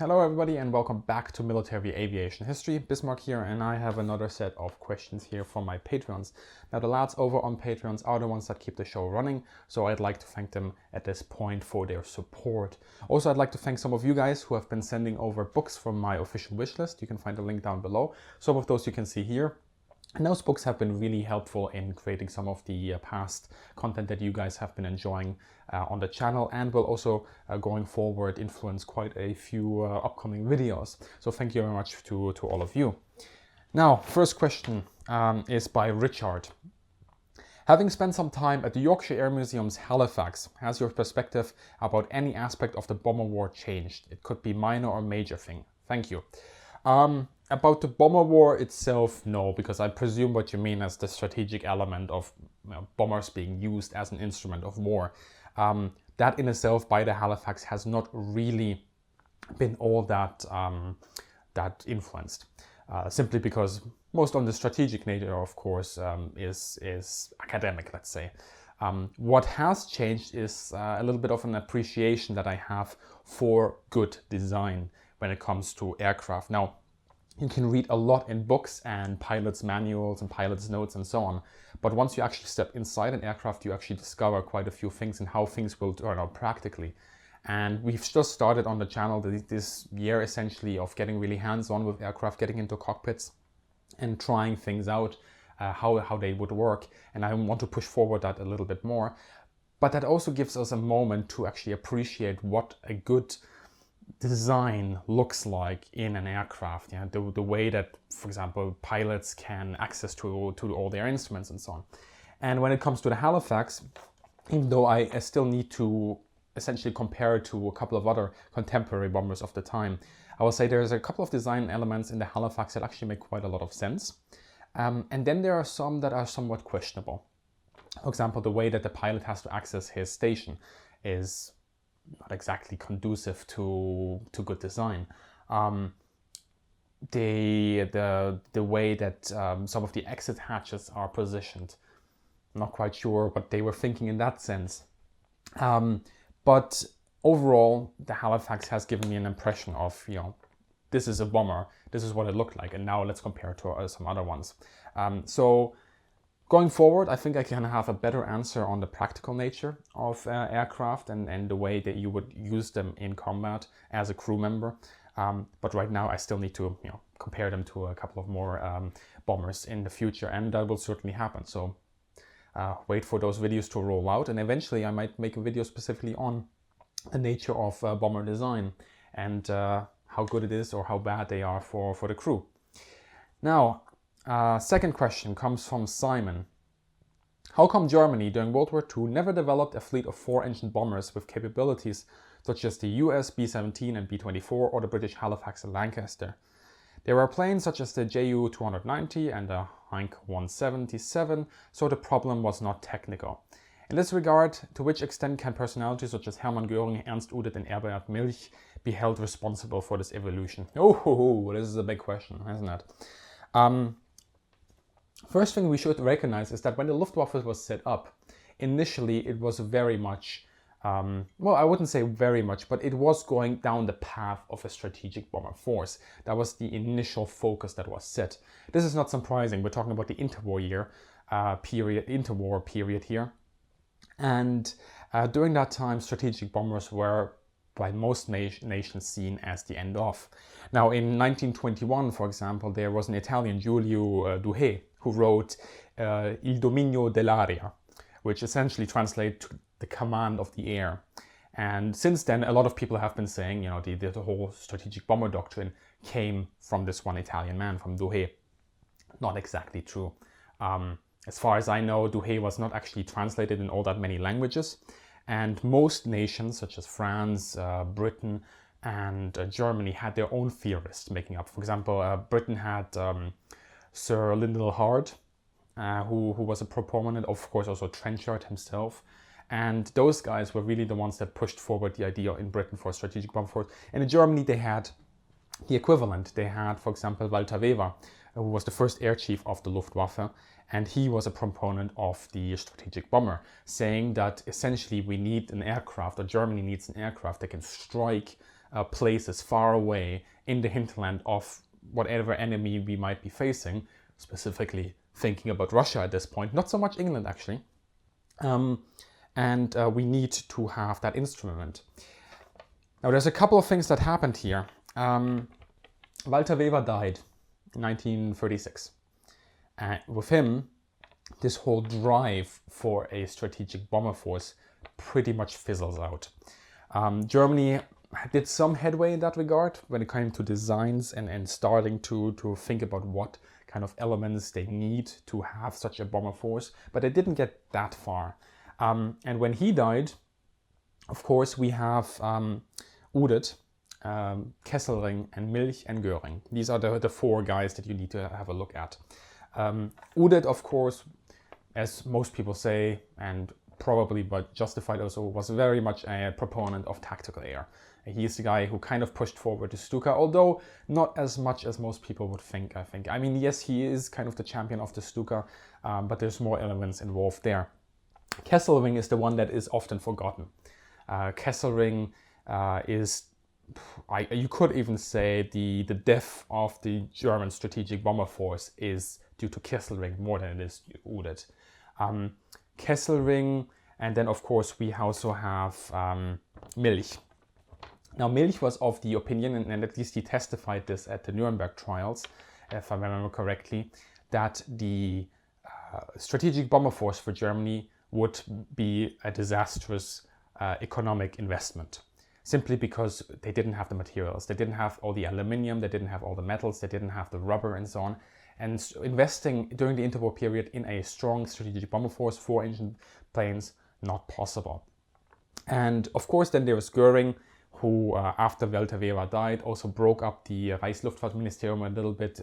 Hello everybody and welcome back to Military Aviation History. Bismarck here, and I have another set of questions here from my Patreons. Now the lads over on Patreons are the ones that keep the show running, so I'd like to thank them at this point for their support. Also, I'd like to thank some of you guys who have been sending over books from my official wishlist. You can find a link down below. Some of those you can see here. And those books have been really helpful in creating some of the past content that you guys have been enjoying on the channel, and will also going forward influence quite a few upcoming videos. So thank you very much to all of you. Now, first question is by Richard. Having spent some time at the Yorkshire Air Museum's Halifax, has your perspective about any aspect of the bomber war changed? It could be minor or major thing. Thank you. About the bomber war itself, no, because I presume what you mean as the strategic element of bombers being used as an instrument of war. That in itself by the Halifax has not really been all that influenced. Simply because most of the strategic nature, of course, is academic, let's say. What has changed is a little bit of an appreciation that I have for good design when it comes to aircraft. Now, you can read a lot in books and pilots' manuals and pilots' notes and so on. But once you actually step inside an aircraft, you actually discover quite a few things and how things will turn out practically. And we've just started on the channel this year essentially of getting really hands-on with aircraft, getting into cockpits and trying things out, how they would work. And I want to push forward that a little bit more. But that also gives us a moment to actually appreciate what a good design looks like in an aircraft. Yeah, the way that, for example, pilots can access to all their instruments and so on. And when it comes to the Halifax, even though I still need to essentially compare it to a couple of other contemporary bombers of the time, I will say there's a couple of design elements in the Halifax that actually make quite a lot of sense. And then there are some that are somewhat questionable. For example, the way that the pilot has to access his station is not exactly conducive to good design. The way that some of the exit hatches are positioned, I'm not quite sure what they were thinking in that sense. But overall, the Halifax has given me an impression of, this is a bomber, this is what it looked like, and now let's compare it to some other ones. So going forward, I think I can have a better answer on the practical nature of aircraft and the way that you would use them in combat as a crew member. But right now I still need to compare them to a couple of more bombers in the future, and that will certainly happen. So wait for those videos to roll out, and eventually I might make a video specifically on the nature of bomber design and how good it is or how bad they are for the crew. Now, second question comes from Simon. How come Germany during World War II never developed a fleet of 4-engine bombers with capabilities such as the US B-17 and B-24 or the British Halifax and Lancaster? There were planes such as the Ju-290 and the Heinz 177, so the problem was not technical. In this regard, to which extent can personalities such as Hermann Göring, Ernst Udet and Herbert Milch be held responsible for this evolution? Oh, this is a big question, isn't it? First thing we should recognize is that when the Luftwaffe was set up, initially it was very much, well, I wouldn't say very much, but it was going down the path of a strategic bomber force. That was the initial focus that was set. This is not surprising. We're talking about the interwar period here. And during that time, strategic bombers were by most nations seen as the end of. Now in 1921, for example, there was an Italian, Giulio Douhet, who wrote Il dominio dell'aria, which essentially translates to the command of the air. And since then, a lot of people have been saying, the whole strategic bomber doctrine came from this one Italian man, from Douhet. Not exactly true. As far as I know, Douhet was not actually translated in all that many languages. And most nations, such as France, Britain, and Germany, had their own theorists making up. For example, Britain had Sir Lyndall Hard, who was a proponent, of course, also Trenchard himself. And those guys were really the ones that pushed forward the idea in Britain for a strategic bomber force. And in Germany, they had the equivalent. They had, for example, Walter Weber, who was the first air chief of the Luftwaffe, and he was a proponent of the strategic bomber, saying that essentially we need an aircraft, or Germany needs an aircraft that can strike places far away in the hinterland of whatever enemy we might be facing, specifically thinking about Russia at this point, not so much England actually. And we need to have that instrument. Now there's a couple of things that happened here. Walter Weber died in 1936. And with him, this whole drive for a strategic bomber force pretty much fizzles out. Germany did some headway in that regard when it came to designs and starting to think about what kind of elements they need to have such a bomber force, but they didn't get that far. And when he died, of course, we have Udet, Kesselring, and Milch and Göring. These are the four guys that you need to have a look at. Udet, of course, as most people say, and probably but justified also, was very much a proponent of tactical air. He's the guy who kind of pushed forward the Stuka, although not as much as most people would think, I think. I mean, yes, he is kind of the champion of the Stuka, but there's more elements involved there. Kesselring is the one that is often forgotten. Kesselring is, you could even say the death of the German strategic bomber force is due to Kesselring more than it is Udet. Kesselring, and then of course we also have Milch. Now Milch was of the opinion, and at least he testified this at the Nuremberg trials, if I remember correctly, that the strategic bomber force for Germany would be a disastrous economic investment. Simply because they didn't have the materials, they didn't have all the aluminium, they didn't have all the metals, they didn't have the rubber and so on. And investing during the interwar period in a strong strategic bomber force, 4-engine planes, not possible. And of course then there was Göring, who after Walter Weber died also broke up the Reichsluftfahrtministerium a little bit.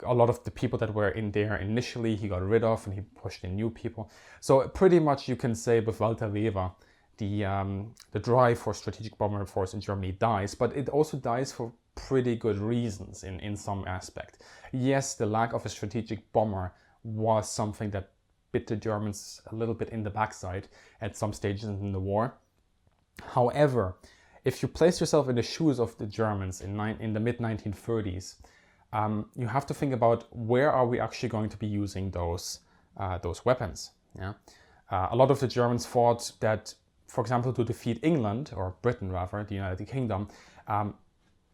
A lot of the people that were in there initially he got rid of, and he pushed in new people. So pretty much you can say with Walter Weber, the drive for strategic bomber force in Germany dies, but it also dies for pretty good reasons in some aspect. Yes, the lack of a strategic bomber was something that bit the Germans a little bit in the backside at some stages in the war. However, if you place yourself in the shoes of the Germans in the mid-1930s, you have to think about where are we actually going to be using those weapons. Yeah? A lot of the Germans thought that, for example, to defeat England, or Britain rather, the United Kingdom,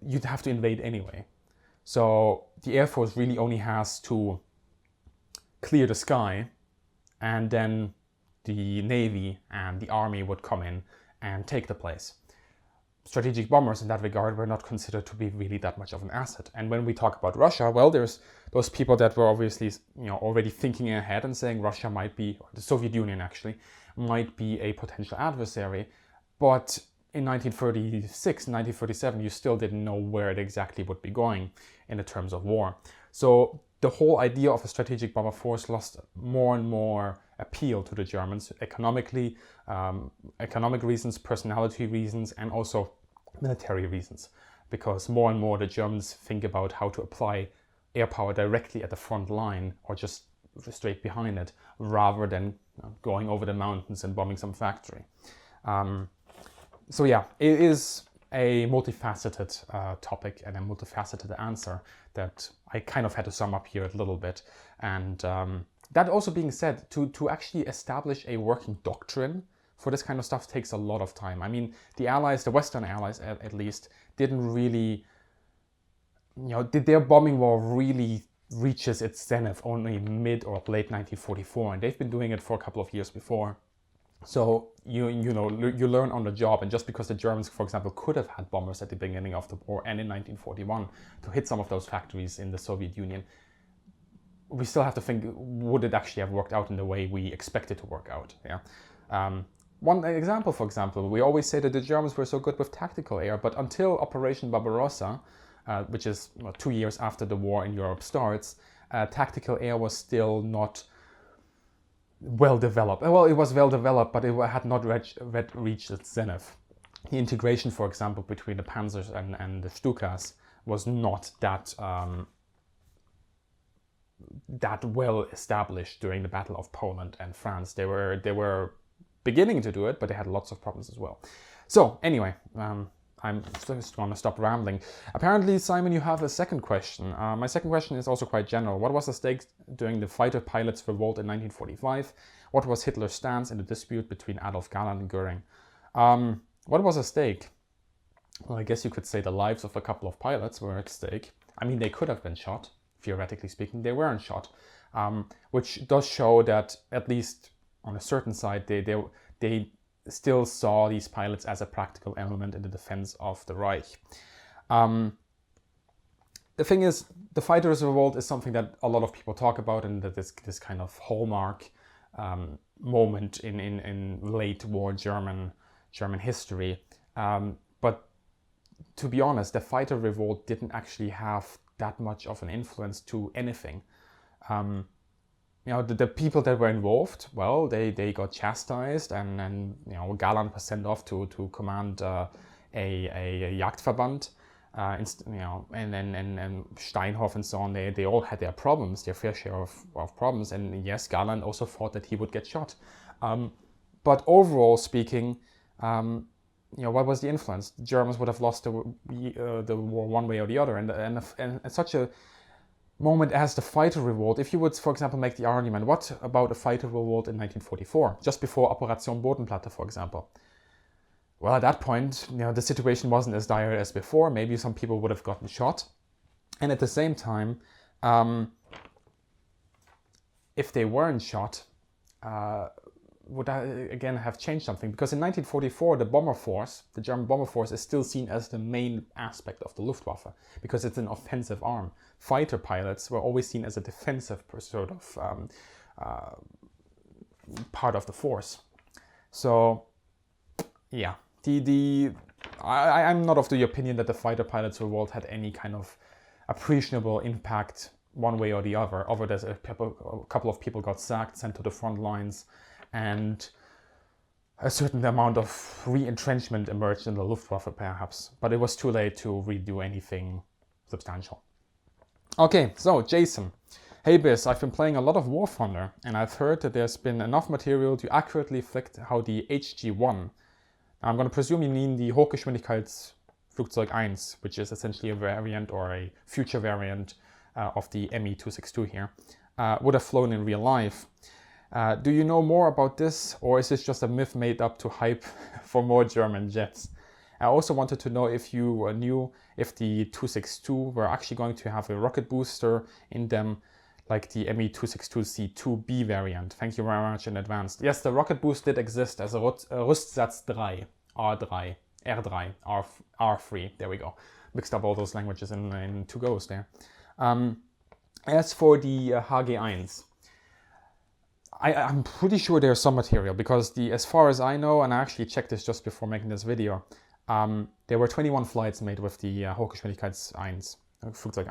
you'd have to invade anyway. So the Air Force really only has to clear the sky, and then the Navy and the Army would come in and take the place. Strategic bombers in that regard were not considered to be really that much of an asset. And when we talk about Russia, well, there's those people that were obviously, already thinking ahead and saying Russia might be, or the Soviet Union actually, might be a potential adversary. But in 1936, 1937, you still didn't know where it exactly would be going in the terms of war. So the whole idea of a strategic bomber force lost more and more appeal to the Germans, economically, economic reasons, personality reasons, and also military reasons, because more and more the Germans think about how to apply air power directly at the front line or just straight behind it, rather than going over the mountains and bombing some factory. So yeah, it is a multifaceted topic and a multifaceted answer that I kind of had to sum up here a little bit. And that also being said, to actually establish a working doctrine for this kind of stuff takes a lot of time. I mean, the Allies, the Western Allies at least, didn't really, their bombing war really reaches its zenith only mid or late 1944, and they've been doing it for a couple of years before. So you learn on the job, and just because the Germans, for example, could have had bombers at the beginning of the war and in 1941 to hit some of those factories in the Soviet Union, we still have to think, would it actually have worked out in the way we expect it to work out? Yeah. One example, for example, we always say that the Germans were so good with tactical air, but until Operation Barbarossa, which is 2 years after the war in Europe starts, tactical air was still not well developed. Well, it was well developed, but it had not reached its zenith. The integration, for example, between the Panzers and the Stukas was not that well established during the Battle of Poland and France. They were beginning to do it, but they had lots of problems as well. So anyway, I'm just going to stop rambling. Apparently, Simon, you have a second question. My second question is also quite general. What was the stake during the fighter pilots' revolt in 1945? What was Hitler's stance in the dispute between Adolf Galland and Göring? What was at stake? Well, I guess you could say the lives of a couple of pilots were at stake. I mean, they could have been shot. Theoretically speaking, they weren't shot, which does show that at least on a certain side, they still saw these pilots as a practical element in the defense of the Reich. The thing is, the fighters' revolt is something that a lot of people talk about, and that this kind of hallmark moment in late war German history. But to be honest, the fighter revolt didn't actually have that much of an influence to anything. The people that were involved, well, they got chastised, and Galland was sent off to command a Jagdverband, and Steinhoff and so on. They all had their problems, their fair share of problems, and yes, Galland also thought that he would get shot. But overall speaking, what was the influence? The Germans would have lost the war one way or the other, and such a moment as the fighter revolt, if you would, for example, make the argument, what about a fighter revolt in 1944, just before Operation Bodenplatte, for example? Well, at that point, the situation wasn't as dire as before. Maybe some people would have gotten shot, and at the same time, if they weren't shot, would that again have changed something? Because in 1944, the German bomber force, is still seen as the main aspect of the Luftwaffe, because it's an offensive arm. Fighter pilots were always seen as a defensive sort of part of the force. So, yeah, I'm not of the opinion that the fighter pilots' revolt had any kind of appreciable impact one way or the other. There's a couple of people got sacked, sent to the front lines, and a certain amount of re-entrenchment emerged in the Luftwaffe, perhaps. But it was too late to redo anything substantial. Okay, so Jason. Hey Biz, I've been playing a lot of War Thunder, and I've heard that there's been enough material to accurately reflect how the HG-1, I'm going to presume you mean the Hochgeschwindigkeitsflugzeug 1, which is essentially a variant or a future variant of the Me-262 here, would have flown in real life. Do you know more about this, or is this just a myth made up to hype for more German jets? I also wanted to know if you knew if the 262 were actually going to have a rocket booster in them, like the Me-262C2B variant. Thank you very much in advance. Yes, the rocket boost did exist as a Rüstsatz 3, R3, R3, R3, there we go. Mixed up all those languages in two goes there. As for the HG-1, I'm pretty sure there's some material, because as far as I know, and I actually checked this just before making this video, there were 21 flights made with the Hochgeschwindigkeits Flugzeug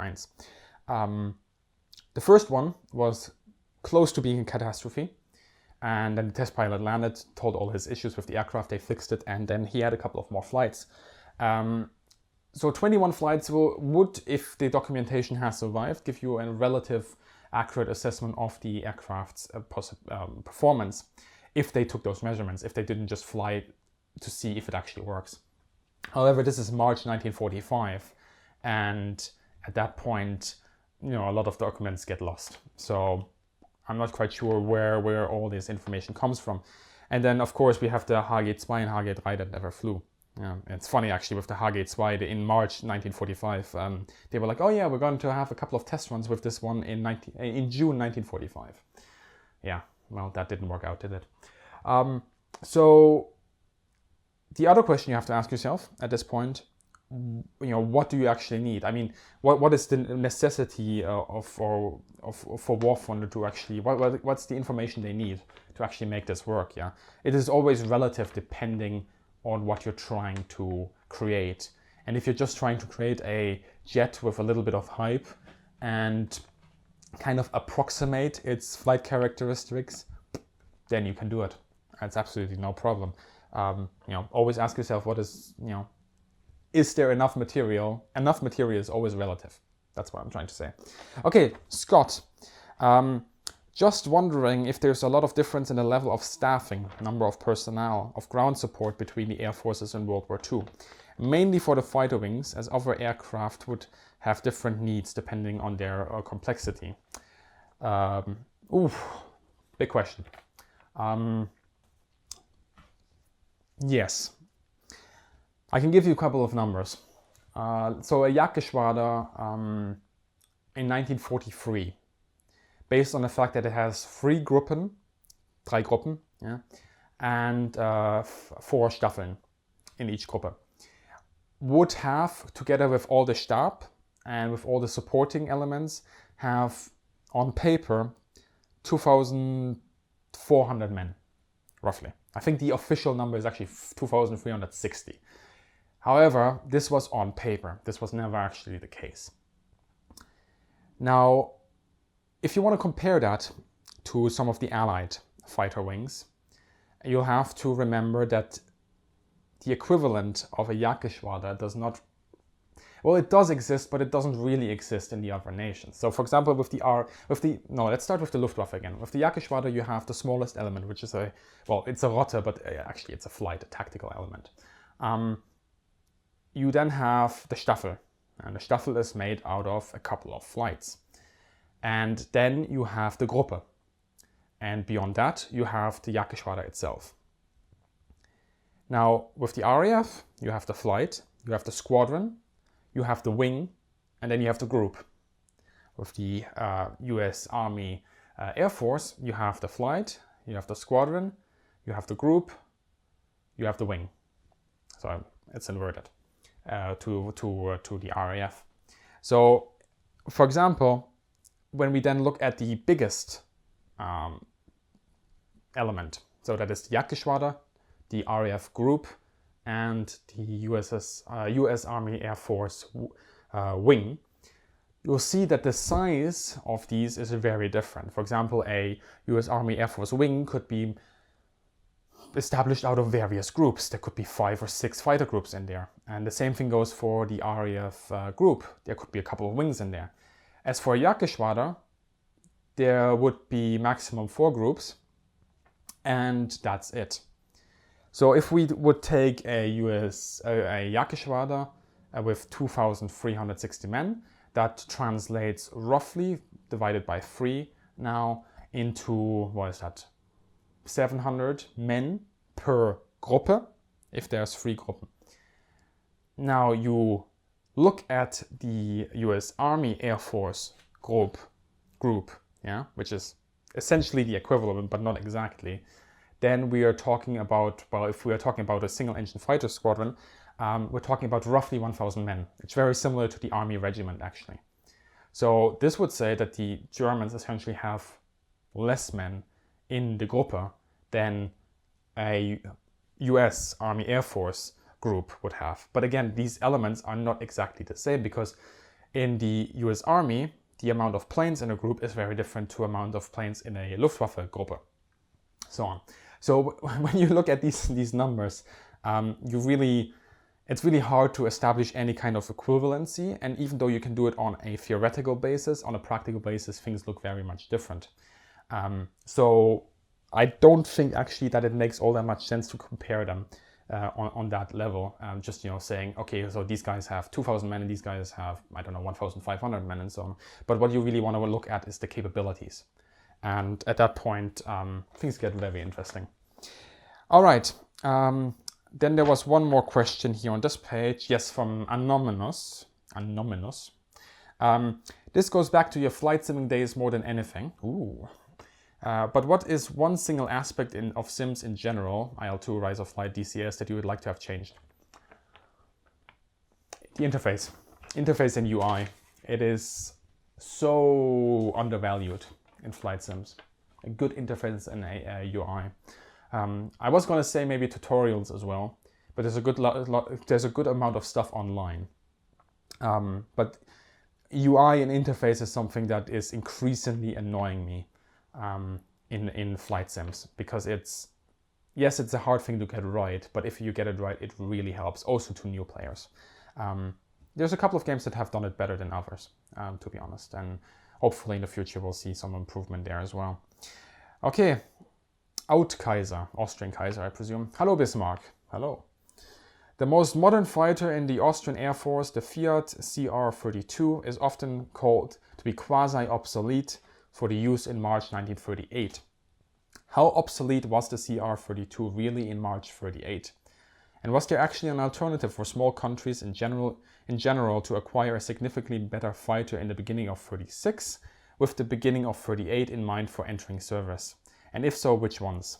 1. The first one was close to being a catastrophe, and then the test pilot landed, told all his issues with the aircraft, they fixed it, and then he had a couple of more flights. So 21 flights would, if the documentation has survived, give you a relative accurate assessment of the aircraft's performance, if they took those measurements, if they didn't just fly to see if it actually works. However, this is March 1945, and at that point, a lot of documents get lost. So I'm not quite sure where all this information comes from. And then, of course, we have the HG-2 and HG-3 that never flew. Yeah, it's funny actually with the HG-2 in March 1945. They were like, oh yeah, we're going to have a couple of test runs with this one in June 1945. Yeah, well, that didn't work out, did it? So the other question you have to ask yourself at this point, what do you actually need? I mean, what is the necessity for War Thunder to actually, what's the information they need to actually make this work? Yeah, it is always relative depending on what you're trying to create. And if you're just trying to create a jet with a little bit of hype and kind of approximate its flight characteristics, then you can do it. That's absolutely no problem. Always ask yourself, is there enough material? Enough material is always relative. That's what I'm trying to say. Okay, Scott. Just wondering if there's a lot of difference in the level of staffing, number of personnel, of ground support between the air forces in World War II. mainly for the fighter wings, as other aircraft would have different needs depending on their complexity. Big question. Yes, I can give you a couple of numbers. So a Jagdgeschwader in 1943, based on the fact that it has drei Gruppen, yeah, and 4 Staffeln in each Gruppe, would have, together with all the Stab and with all the supporting elements, have on paper 2,400 men, roughly. I think the official number is actually 2,360. However, this was on paper. This was never actually the case. Now, if you want to compare that to some of the Allied fighter wings, you'll have to remember that the equivalent of a Jagdgeschwader does not, well, it does exist, but it doesn't really exist in the other nations. So, for example, let's start with the Luftwaffe again. With the Jagdgeschwader, you have the smallest element, which is it's a rotor, but actually it's a flight, a tactical element. You then have the Staffel, and the Staffel is made out of a couple of flights. And then you have the Gruppe. And beyond that, you have the Jagdgeschwader itself. Now, with the RAF, you have the flight, you have the squadron, you have the wing, and then you have the group. With the US Army Air Force, you have the flight, you have the squadron, you have the group, you have the wing. So it's inverted to the RAF. So, for example, when we then look at the biggest element, so that is the Jagdgeschwader, the RAF group, and the US Army Air Force wing, you'll see that the size of these is very different. For example, a US Army Air Force wing could be established out of various groups. There could be 5 or 6 fighter groups in there. And the same thing goes for the RAF group. There could be a couple of wings in there. As for a Jagdgeschwader, there would be maximum 4 groups, and that's it. So if we would take a Jagdgeschwader with 2,360 men, that translates roughly, divided by 3 now, into, what is that, 700 men per Gruppe, if there's 3 Gruppen. Now you look at the US Army Air Force group, yeah, which is essentially the equivalent, but not exactly. Then we are talking about, well, if we are talking about a single engine fighter squadron, we're talking about roughly 1,000 men. It's very similar to the Army regiment, actually. So this would say that the Germans essentially have less men in the Gruppe than a US Army Air Force group would have. But again, these elements are not exactly the same, because in the US Army, the amount of planes in a group is very different to amount of planes in a Luftwaffe Gruppe, so on. So when you look at these numbers, it's really hard to establish any kind of equivalency. And even though you can do it on a theoretical basis, on a practical basis, things look very much different. So I don't think actually that it makes all that much sense to compare them on that level. Just, saying, okay, so these guys have 2,000 men and these guys have, 1,500 men and so on. But what you really want to look at is the capabilities. And at that point, things get very interesting. All right. Then there was one more question here on this page. Yes, from Anonymous. This goes back to your flight simming days more than anything. Ooh. But what is one single aspect of sims in general, IL-2, Rise of Flight, DCS, that you would like to have changed? The interface. Interface and UI. It is so undervalued in flight sims. A good interface and a UI. I was going to say maybe tutorials as well, but there's a good amount of stuff online. But UI and interface is something that is increasingly annoying me in flight sims, because it's a hard thing to get right, but if you get it right, it really helps, also to new players. There's a couple of games that have done it better than others, to be honest, and hopefully in the future we'll see some improvement there as well. Okay, Out Kaiser, Austrian Kaiser, I presume. Hello Bismarck, hello. The most modern fighter in the Austrian Air Force, the Fiat CR-32, is often called to be quasi-obsolete for the use in March 1938. How obsolete was the CR-32 really in March 38? And was there actually an alternative for small countries in general to acquire a significantly better fighter in the beginning of 36, with the beginning of 38 in mind for entering service? And if so, which ones?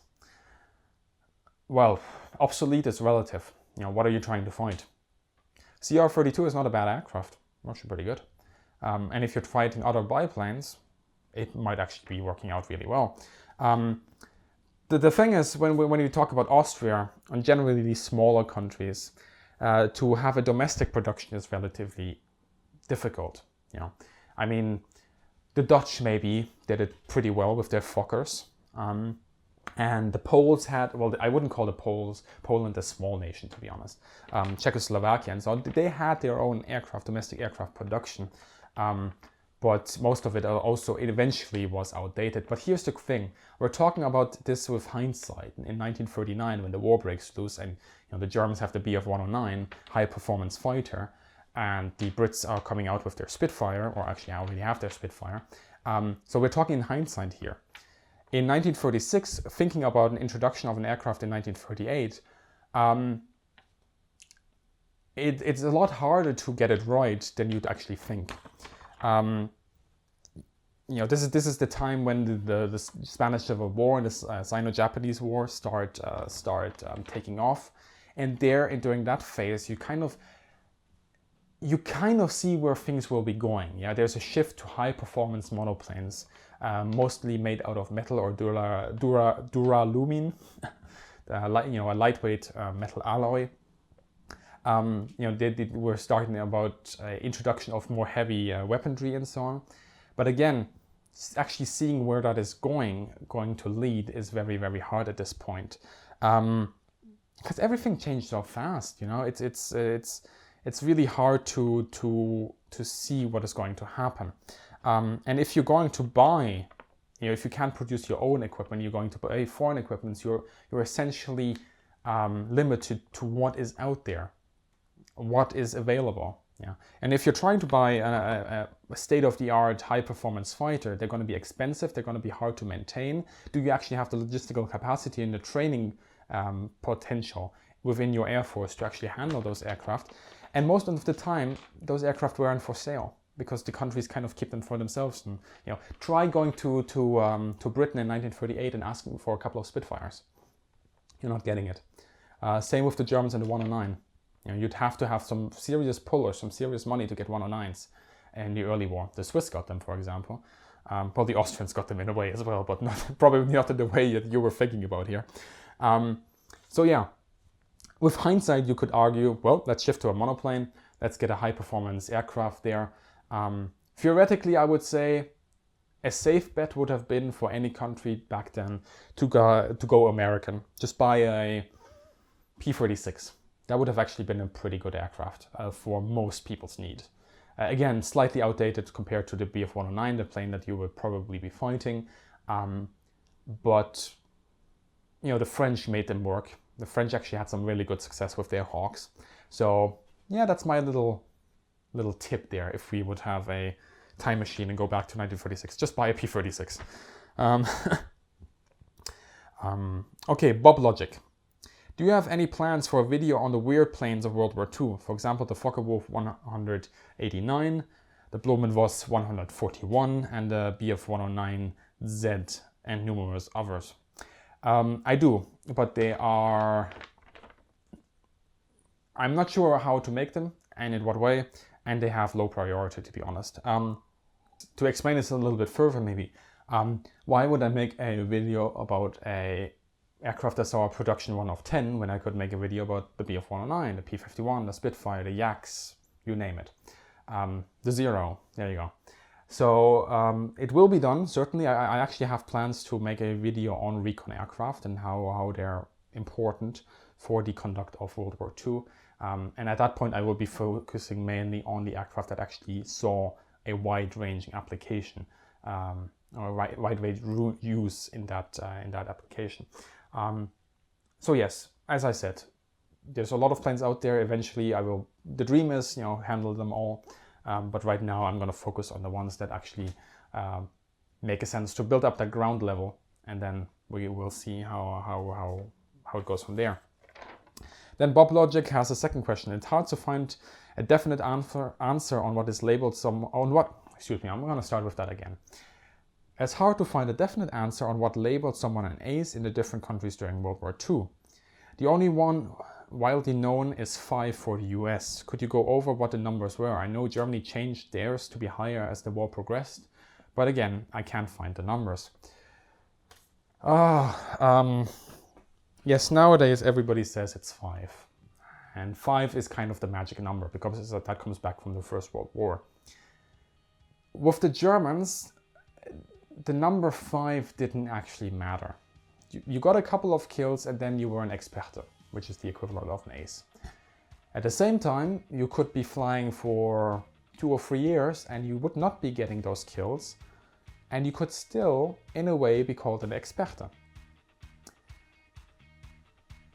Well, obsolete is relative. What are you trying to fight? CR-32 is not a bad aircraft. Actually pretty good. And if you're fighting other biplanes, it might actually be working out really well. The thing is, when you talk about Austria and generally these smaller countries, to have a domestic production is relatively difficult. I mean, the Dutch maybe did it pretty well with their Fokkers. And the Poles had, well, I wouldn't call Poland a small nation, to be honest. Czechoslovakia and so on, they had their own domestic aircraft production. But most of it also eventually was outdated. But here's the thing, we're talking about this with hindsight. In 1939, when the war breaks loose and the Germans have the Bf-109 high performance fighter, and the Brits are coming out with their Spitfire, or actually already have their Spitfire. So we're talking in hindsight here. In 1936, thinking about an introduction of an aircraft in 1938, it's a lot harder to get it right than you'd actually think. This is the time when the Spanish Civil War and the Sino-Japanese War start taking off, and during that phase, you kind of see where things will be going. There's a shift to high performance monoplanes, mostly made out of metal or duralumin, a lightweight metal alloy. They were starting about introduction of more heavy weaponry and so on. But again, actually seeing where that is going to lead is very, very hard at this point, because everything changed so fast. It's really hard to see what is going to happen. And if you're going to buy, if you can't produce your own equipment, you're going to buy foreign equipment, you're essentially limited to what is out there, what is available. And if you're trying to buy a state-of-the-art high-performance fighter, they're going to be expensive, they're going to be hard to maintain. Do you actually have the logistical capacity and the training potential within your Air Force to actually handle those aircraft? And most of the time, those aircraft weren't for sale, because the countries kind of keep them for themselves. And try going to Britain in 1938 and asking for a couple of Spitfires. You're not getting it. Same with the Germans and the 109. You'd have to have some serious pull or some serious money to get 109s in the early war. The Swiss got them, for example. Well, the Austrians got them in a way as well, but probably not in the way that you were thinking about here. So yeah, with hindsight, you could argue, well, let's shift to a monoplane. Let's get a high-performance aircraft there. Theoretically, I would say a safe bet would have been for any country back then to go American. Just buy a P-36. That would have actually been a pretty good aircraft for most people's need. Again, slightly outdated compared to the Bf-109, the plane that you would probably be fighting. But the French made them work. The French actually had some really good success with their Hawks. So yeah, that's my little tip there. If we would have a time machine and go back to 1946, just buy a P-36. Okay, Bob Logic. Do you have any plans for a video on the weird planes of World War II? For example, the Focke-Wulf 189, the Blumenvoss 141, and the Bf-109Z, and numerous others. I do, but they are... I'm not sure how to make them and in what way, and they have low priority, to be honest. To explain this a little bit further, maybe, why would I make a video about a aircraft that saw a production run of 10 when I could make a video about the Bf-109, the P-51, the Spitfire, the Yaks, you name it. The Zero, there you go. So it will be done, certainly. I actually have plans to make a video on recon aircraft and how they're important for the conduct of World War II. And at that point, I will be focusing mainly on the aircraft that actually saw a wide-ranging application, or wide-range use in that application. So yes, as I said, there's a lot of planes out there. Eventually the dream is, handle them all. But right now I'm going to focus on the ones that actually make a sense to build up that ground level, and then we will see how it goes from there. Then Bob Logic has a second question. It's hard to find a definite answer on what is labeled I'm going to start with that again. It's hard to find a definite answer on what labeled someone an ace in the different countries during World War II. The only one widely known is 5 for the US. Could you go over what the numbers were? I know Germany changed theirs to be higher as the war progressed, but again, I can't find the numbers. Yes, nowadays everybody says it's 5. And 5 is kind of the magic number because that comes back from the First World War. With the Germans, the number 5 didn't actually matter. You got a couple of kills and then you were an Experte, which is the equivalent of an ace. At the same time, you could be flying for 2 or 3 years and you would not be getting those kills, and you could still, in a way, be called an Experte.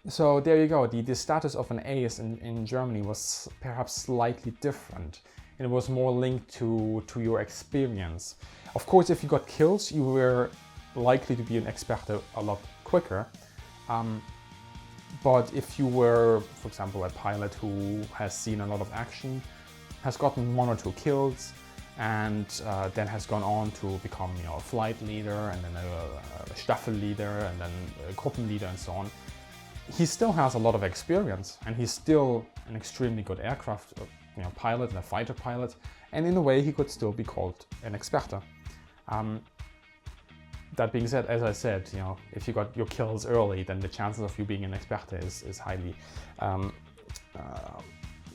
So there you go, the status of an ace in Germany was perhaps slightly different. It was more linked to your experience. Of course, if you got kills, you were likely to be an Experte a lot quicker. But if you were, for example, a pilot who has seen a lot of action, has gotten 1 or 2 kills, and then has gone on to become a flight leader, and then a Staffel leader, and then a Gruppenleader, and so on, he still has a lot of experience, and he's still an extremely good aircraft pilot and a fighter pilot, and in a way he could still be called an Experte. That being said, as I said, if you got your kills early, then the chances of you being an Experte is highly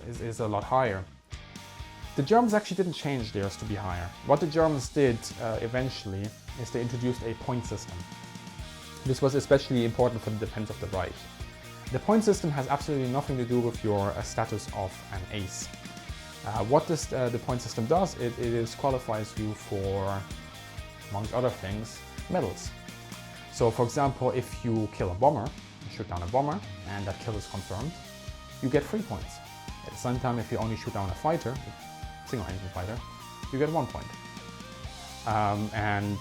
is a lot higher. The Germans actually didn't change theirs to be higher. What the Germans did eventually is they introduced a point system. This was especially important for the defense of the Reich. The point system has absolutely nothing to do with your status of an ace. What the point system does, it qualifies you for, amongst other things, medals. So for example, if you kill a bomber, you shoot down a bomber, and that kill is confirmed, you get 3 points. At the same time, if you only shoot down a fighter, a single engine fighter, you get 1 point. And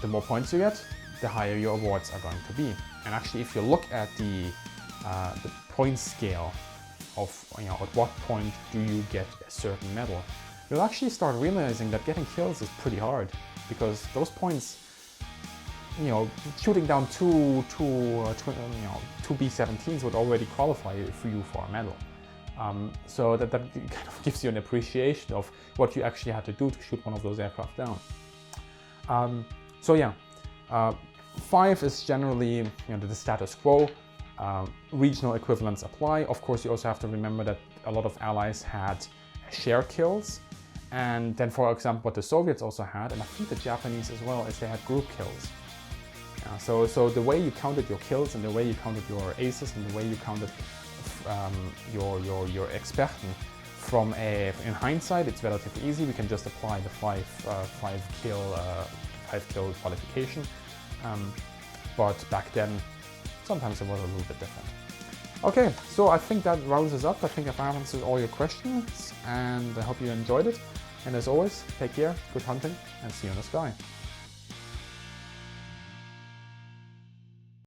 the more points you get, the higher your awards are going to be. And actually, if you look at the point scale of at what point do you get a certain medal, you'll actually start realizing that getting kills is pretty hard, because those points, shooting down two B-17s would already qualify for you for a medal. So that kind of gives you an appreciation of what you actually had to do to shoot one of those aircraft down. 5 is generally the status quo. Regional equivalents apply. Of course, you also have to remember that a lot of allies had share kills, and then, for example, what the Soviets also had, and I think the Japanese as well, is they had group kills. So the way you counted your kills, and the way you counted your aces, and the way you counted your Experten, in hindsight, it's relatively easy. We can just apply the 5 kill qualification. But back then, sometimes it was a little bit different. Okay, so I think that rounds us up. I think I've answered all your questions, and I hope you enjoyed it. And as always, take care, good hunting, and see you in the sky.